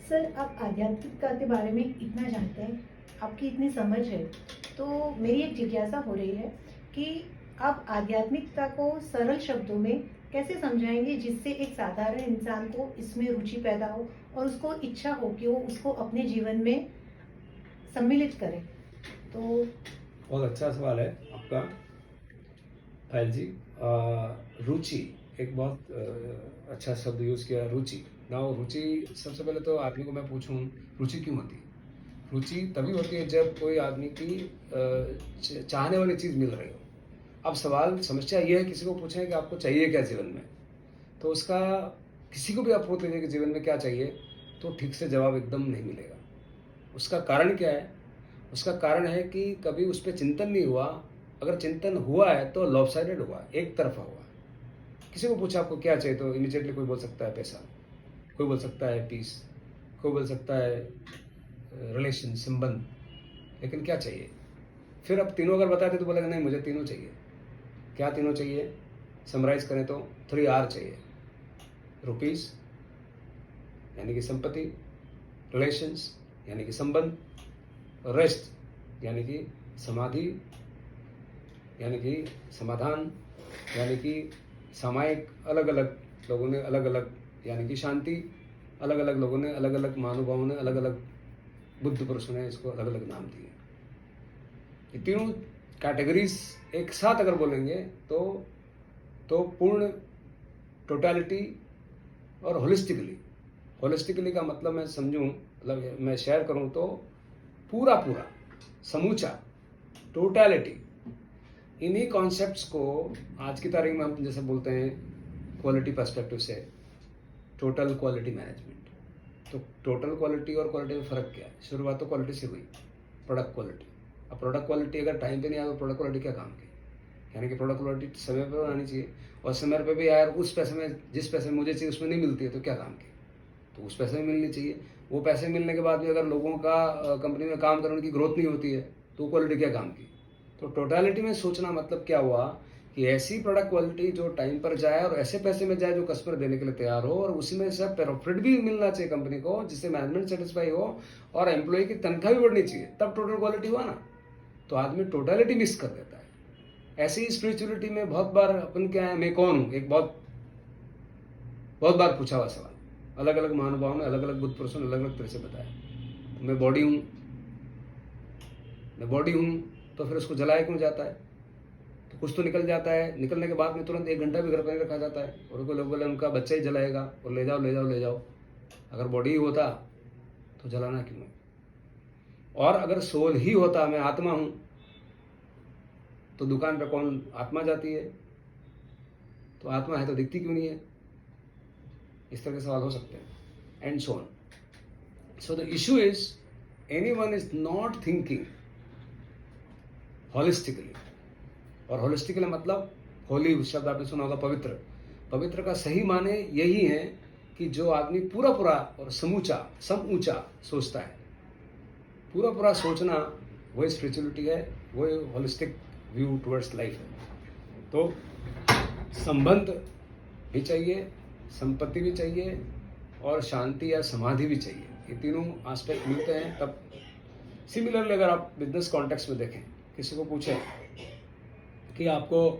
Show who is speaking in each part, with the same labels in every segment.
Speaker 1: Sir, आप आध्यात्मिकता के बारे में इतना जानते हैं, आपकी इतनी समझ है, तो मेरी एक जिज्ञासा हो रही है कि आप आध्यात्मिकता को सरल शब्दों में कैसे समझाएँगे जिससे एक साधारण इंसान को इसमें रुचि पैदा हो और उसको इच्छा हो कि वो उसको अपने जीवन में सम्मिलित करे? तो
Speaker 2: बहुत अच्छा सवाल है आपका पायल जी। रुचि एक बहुत अच्छा शब्द यूज़ किया, रुचि। ना रुचि, सबसे पहले तो आदमी को मैं पूछूं रुचि क्यों होती है। रुचि तभी होती है जब कोई आदमी की चाहने वाली चीज़ मिल रही हो। अब सवाल समस्या ये है, किसी को पूछें कि आपको चाहिए क्या जीवन में, तो उसका किसी को भी आप पूछेंगे कि जीवन में क्या चाहिए, तो ठीक से जवाब एकदम नहीं मिलेगा। उसका कारण क्या है? उसका कारण है कि कभी उस पर चिंतन नहीं हुआ। अगर चिंतन हुआ है तो लॉपसाइडेड हुआ, एक तरफा हुआ। किसी को पूछा आपको क्या चाहिए, तो इमीडिएटली कोई बोल सकता है पैसा, कोई बोल सकता है पीस, कोई बोल सकता है रिलेशन, संबंध, लेकिन क्या चाहिए? फिर अब तीनों अगर बताते तो बोलेगा नहीं मुझे तीनों चाहिए। क्या तीनों चाहिए? समराइज करें तो 3R चाहिए। रुपीस यानी कि संपत्ति, रिलेशंस यानी कि संबंध, रेस्ट यानी कि समाधि, यानी कि समाधान, यानी कि सामायिक। अलग अलग लोगों ने अलग अलग, यानी कि शांति। अलग अलग लोगों ने, अलग अलग महानुभावों ने, अलग अलग बुद्ध पुरुषों ने इसको अलग अलग नाम दिए। ये तीनों कैटेगरीज एक साथ अगर बोलेंगे तो पूर्ण, टोटलिटी और होलिस्टिकली। होलिस्टिकली का मतलब मैं समझूं, मतलब मैं शेयर करूं तो पूरा पूरा, समूचा, टोटलिटी। इन्हीं कॉन्सेप्ट्स को आज की तारीख में हम जैसे बोलते हैं क्वालिटी पर्सपेक्टिव से टोटल क्वालिटी मैनेजमेंट। तो टोटल क्वालिटी और क्वालिटी में फ़र्क क्या है? शुरुआत तो क्वालिटी से हुई, प्रोडक्ट क्वालिटी। अब प्रोडक्ट क्वालिटी अगर टाइम पे नहीं आया तो प्रोडक्ट क्वालिटी क्या काम की? यानी कि प्रोडक्ट क्वालिटी समय पर आनी चाहिए, और समय पे भी यार उस पैसे में, जिस पैसे में मुझे चाहिए उसमें नहीं मिलती है तो क्या काम की? तो उस पैसे में मिलनी चाहिए। वो पैसे मिलने के बाद भी अगर लोगों का कंपनी में काम करने की ग्रोथ नहीं होती है तो क्वालिटी क्या काम की? तो टोटलिटी में सोचना मतलब क्या हुआ कि ऐसी प्रोडक्ट क्वालिटी जो टाइम पर जाए और ऐसे पैसे में जाए जो कस्टमर देने के लिए तैयार हो, और उसी में से प्रॉफिट भी मिलना चाहिए कंपनी को, जिससे मैनेजमेंट सेटिस्फाई हो और एम्प्लॉय की तनख्वाह भी बढ़नी चाहिए, तब टोटल क्वालिटी हुआ ना। तो आदमी टोटलिटी मिस कर देता है। ऐसे ही स्पिरिचुअलिटी में बहुत बार अपन क्या है, मैं कौन हूँ, एक बहुत बहुत बार पूछा हुआ सवाल। अलग अलग महानुभावों ने, अलग अलग बुद्ध पुरुषों ने अलग अलग तरह से बताया। मैं बॉडी हूँ, मैं बॉडी हूँ, तो फिर उसको जलाया क्यों जाता है? तो कुछ तो निकल जाता है, निकलने के बाद में तुरंत 1 घंटा भी घर पर नहीं रखा जाता है, और उनको लोग बोले उनका बच्चा ही जलाएगा, और ले जाओ ले जाओ ले जाओ। अगर बॉडी ही होता तो जलाना क्यों? और अगर सोल ही होता, मैं आत्मा हूँ, तो दुकान पर कौन आत्मा जाती है? तो आत्मा है तो दिखती क्यों नहीं है? इस तरह के सवाल हो सकते हैं, and so on. So the issue is, anyone is not thinking holistically. और होलिस्टिकली मतलब, होली शब्द आपने सुना होगा, पवित्र। पवित्र का सही माने यही है कि जो आदमी पूरा पूरा और समूचा, समूचा सोचता है। पूरा पूरा सोचना वही स्पिरिचुअलिटी है, वही होलिस्टिक व्यू टुवर्ड्स लाइफ है। तो संबंध भी चाहिए, संपत्ति भी चाहिए, और शांति या समाधि भी चाहिए। ये तीनों एस्पेक्ट मिलते हैं तब। सिमिलरली अगर आप बिजनेस कॉन्टेक्स्ट में देखें, किसी को पूछें कि आपको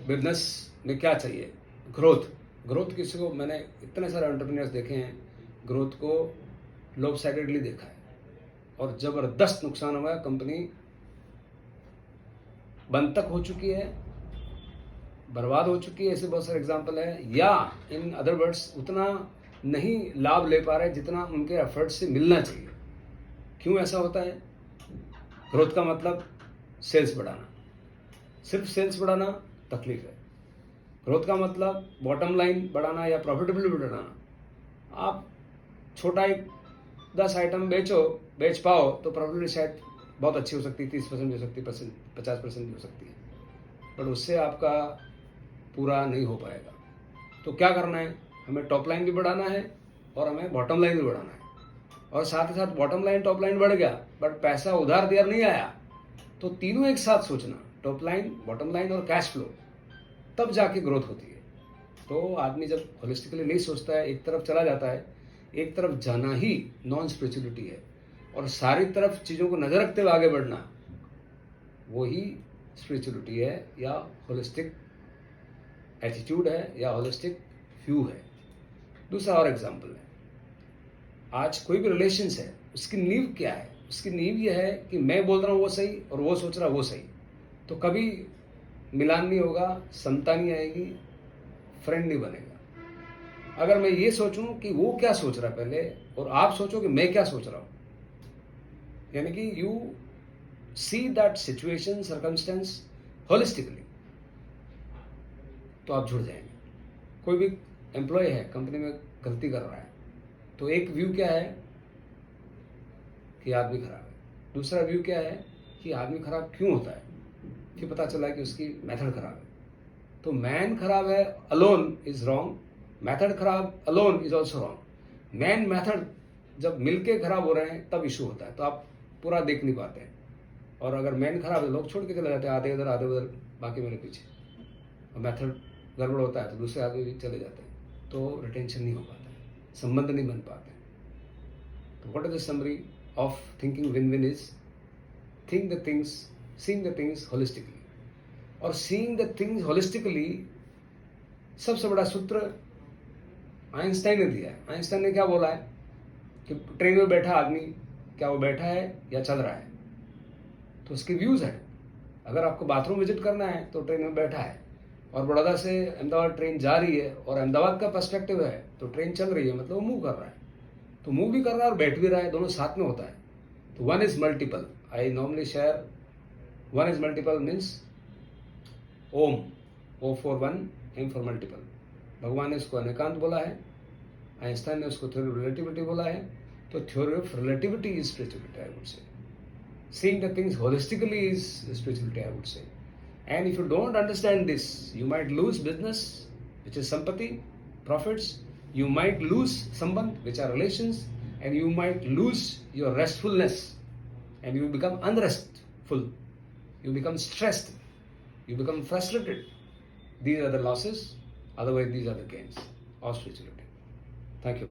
Speaker 2: बिजनेस में क्या चाहिए, ग्रोथ। ग्रोथ किसी को, मैंने इतने सारे एंटरप्रेन्योर्स देखे हैं, ग्रोथ को लोब साइडेडली देखा है और ज़बरदस्त नुकसान हुआ है। कंपनी बंद तक हो चुकी है, बर्बाद हो चुकी है, ऐसे बहुत सारे एग्जाम्पल है। या इन अदर वर्ड्स उतना नहीं लाभ ले पा रहे जितना उनके एफर्ट से मिलना चाहिए। क्यों ऐसा होता है? ग्रोथ का मतलब सेल्स बढ़ाना, सिर्फ सेल्स बढ़ाना तकलीफ है। ग्रोथ का मतलब बॉटम लाइन बढ़ाना या प्रॉफिटेबिलिटी बढ़ाना। आप छोटा एक 10 आइटम बेच पाओ तो प्रॉफिटेबिलिटी शायद बहुत अच्छी हो सकती है, 30% भी हो सकती है, 50% भी हो सकती है, बट उससे आपका पूरा नहीं हो पाएगा। तो क्या करना है? हमें टॉप लाइन भी बढ़ाना है और हमें बॉटम लाइन भी बढ़ाना है, और साथ ही साथ बॉटम लाइन टॉप लाइन बढ़ गया बट पैसा उधार दिया नहीं आया, तो तीनों एक साथ सोचना, टॉप लाइन, बॉटम लाइन और कैश फ्लो, तब जाके ग्रोथ होती है। तो आदमी जब होलिस्टिकली नहीं सोचता है, एक तरफ चला जाता है, एक तरफ जाना ही नॉन स्पिरिचुअलिटी है, और सारी तरफ चीज़ों को नजर रखते हुए आगे बढ़ना वो ही स्पिरिचुअलिटी है, या होलिस्टिक एटीट्यूड है, या होलिस्टिक व्यू है। दूसरा और एग्जाम्पल है, आज कोई भी रिलेशंस है, उसकी नींव क्या है? उसकी नींव यह है कि मैं बोल रहा हूँ वो सही और वो सोच रहा है वो सही, तो कभी मिलान नहीं होगा, समता नहीं आएगी, फ्रेंड नहीं बनेगा। अगर मैं ये सोचूं कि वो क्या सोच रहा है पहले, और आप सोचो कि मैं क्या सोच रहा हूं, यानी कि you see that situation circumstance holistically, तो आप जुड़ जाएंगे। कोई भी एम्प्लॉय है, कंपनी में गलती कर रहा है, तो एक व्यू क्या है कि आदमी खराब है, दूसरा व्यू क्या है कि आदमी खराब क्यों होता है, फिर पता चला कि उसकी मेथड खराब है। तो मैन खराब है अलोन इज रॉन्ग, मेथड खराब alone is also wrong. Main method जब मिलके खराब हो रहे हैं तब इशू होता है, तो आप पूरा देख नहीं पाते हैं। और अगर मैन खराब है, लोग छोड़ के चले जाते हैं, आधे इधर आधे उधर, बाकी मेरे पीछे। और मेथड गड़बड़ होता है तो दूसरे आदमी भी चले जाते हैं, तो रिटेंशन नहीं हो पाता है, संबंध नहीं बन पाते। तो what is the summary of thinking win win is think the things, seeing the things holistically. और सीइंग द थिंग्स होलिस्टिकली सबसे बड़ा सूत्र आइंस्टाइन ने दिया है। आइंस्टाइन ने क्या बोला है कि ट्रेन में बैठा आदमी, क्या वो बैठा है या चल रहा है, तो उसके व्यूज हैं। अगर आपको बाथरूम विजिट करना है तो ट्रेन में बैठा है, और बड़ौदा से अहमदाबाद ट्रेन जा रही है और अहमदाबाद का पर्सपेक्टिव है, तो ट्रेन चल रही है, मतलब वो मूव कर रहा है, तो मूव भी कर रहा है और बैठ भी रहा है, दोनों साथ में होता है। तो one is multiple. I normally share one is multiple means Om, O for one, M for multiple. भगवान ने इसको अनेकांत बोला है, आइंस्टाइन ने उसको थ्योरी ऑफ रिलेटिविटी बोला है। तो theory of relativity is spirituality, I would say. Seeing the things holistically is spirituality, I would say. And if you don't understand this, you might lose business, which is sampati, profits. You might lose sambandh, which are relations, and you might lose your restfulness, and you become unrestful. You become stressed. You become frustrated. These are the losses. Otherwise, these are the gains of spirituality. Thank you.